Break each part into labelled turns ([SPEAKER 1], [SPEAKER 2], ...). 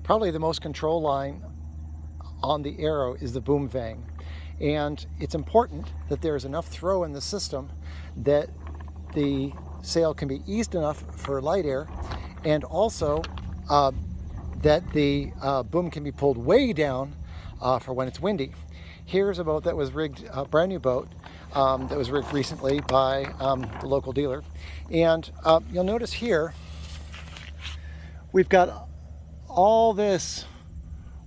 [SPEAKER 1] Probably the most control line on the Aero is the boom vang. And it's important that there's enough throw in the system that the sail can be eased enough for light air, and also that the boom can be pulled way down for when it's windy. Here's a boat that was rigged, a brand new boat that was rigged recently by the local dealer. And you'll notice here, we've got all this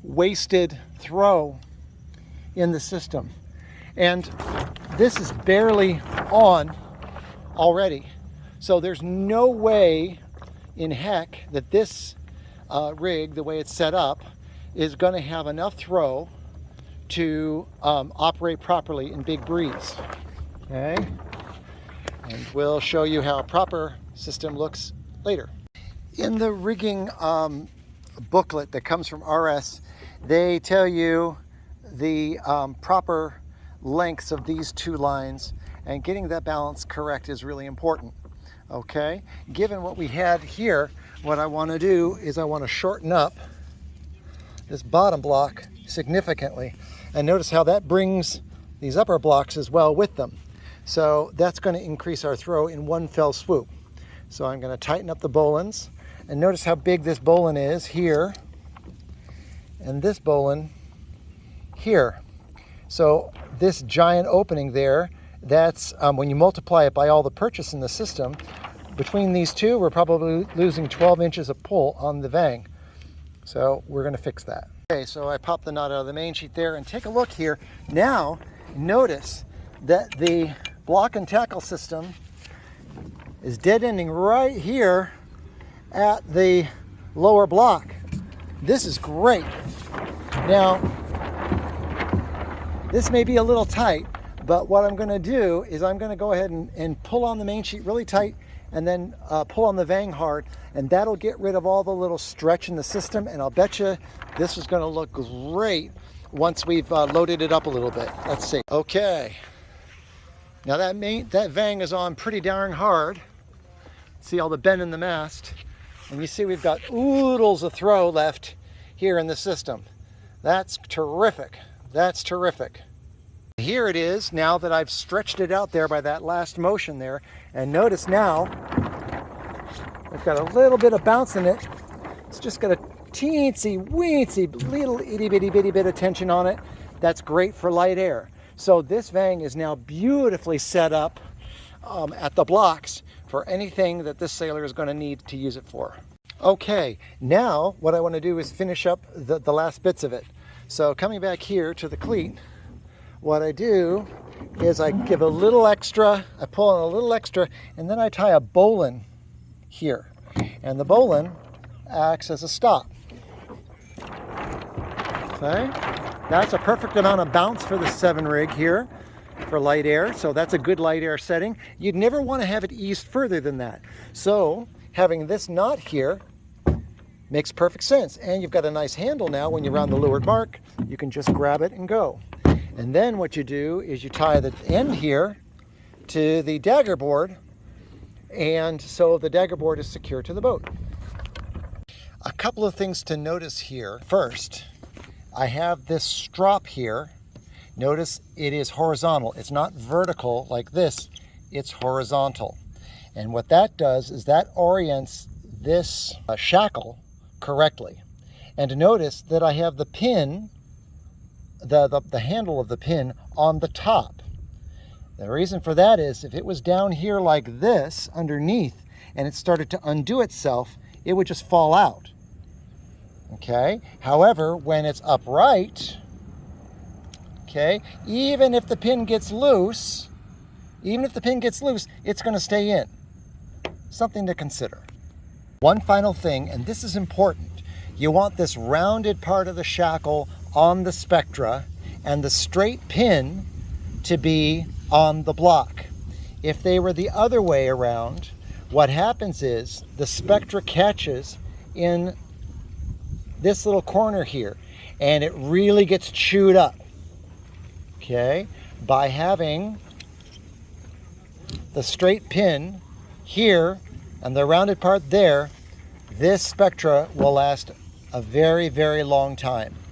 [SPEAKER 1] wasted throw in the system. And this is barely on already. So there's no way in heck that this rig, the way it's set up, is going to have enough throw to operate properly in big breeze. Okay, and we'll show you how a proper system looks later. In the rigging booklet that comes from RS, they tell you the proper lengths of these two lines, and getting that balance correct is really important. Okay, given what we had here, what I want to do is I want to shorten up this bottom block significantly, and notice how that brings these upper blocks as well with them. So that's going to increase our throw in one fell swoop. So I'm going to tighten up the bowlines, and notice how big this bowline is here and this bowline here. So this giant opening there, that's when you multiply it by all the purchase in the system, between these two, we're probably losing 12 inches of pull on the Vang. So we're going to fix that. Okay, so I popped the knot out of the main sheet there, and take a look here. Now, notice that the block and tackle system is dead ending right here at the lower block. This is great. Now, this may be a little tight, but what I'm going to do is I'm going to go ahead and pull on the main sheet really tight, and then pull on the Vang hard, and that'll get rid of all the little stretch in the system, and I'll bet you this is going to look great once we've loaded it up a little bit. Let's see. Okay, now that Vang is on pretty darn hard. See all the bend in the mast, and you see we've got oodles of throw left here in the system. That's terrific. That's terrific. Here it is now that I've stretched it out there by that last motion there, and notice now I've got a little bit of bounce in it. It's just got a teensy weensy little itty bitty bit of tension on it. That's great for light air. So this Vang is now beautifully set up at the blocks for anything that this sailor is going to need to use it for. Okay, now what I want to do is finish up the last bits of it. So coming back here to the cleat, what I do is I give a little extra, I pull on a little extra, and then I tie a bowline here. And the bowline acts as a stop. Okay, that's a perfect amount of bounce for the 7 rig here for light air. So that's a good light air setting. You'd never want to have it eased further than that. So having this knot here makes perfect sense. And you've got a nice handle now. When you're on the leeward mark, you can just grab it and go. And then what you do is you tie the end here to the dagger board, and so the dagger board is secure to the boat. A couple of things to notice here. First, I have this strop here. Notice it is horizontal. It's not vertical like this, it's horizontal. And what that does is that orients this shackle correctly. And notice that I have the pin, the handle of the pin on the top. The reason for that is if it was down here like this underneath and it started to undo itself, it would just fall out. Okay, however, when it's upright, okay, even if the pin gets loose, it's going to stay in. Something to consider. One final thing, and this is important. You want this rounded part of the shackle on the spectra and the straight pin to be on the block. If they were the other way around, what happens is the spectra catches in this little corner here and it really gets chewed up. Okay, by having the straight pin here and the rounded part there, this spectra will last a very, very long time.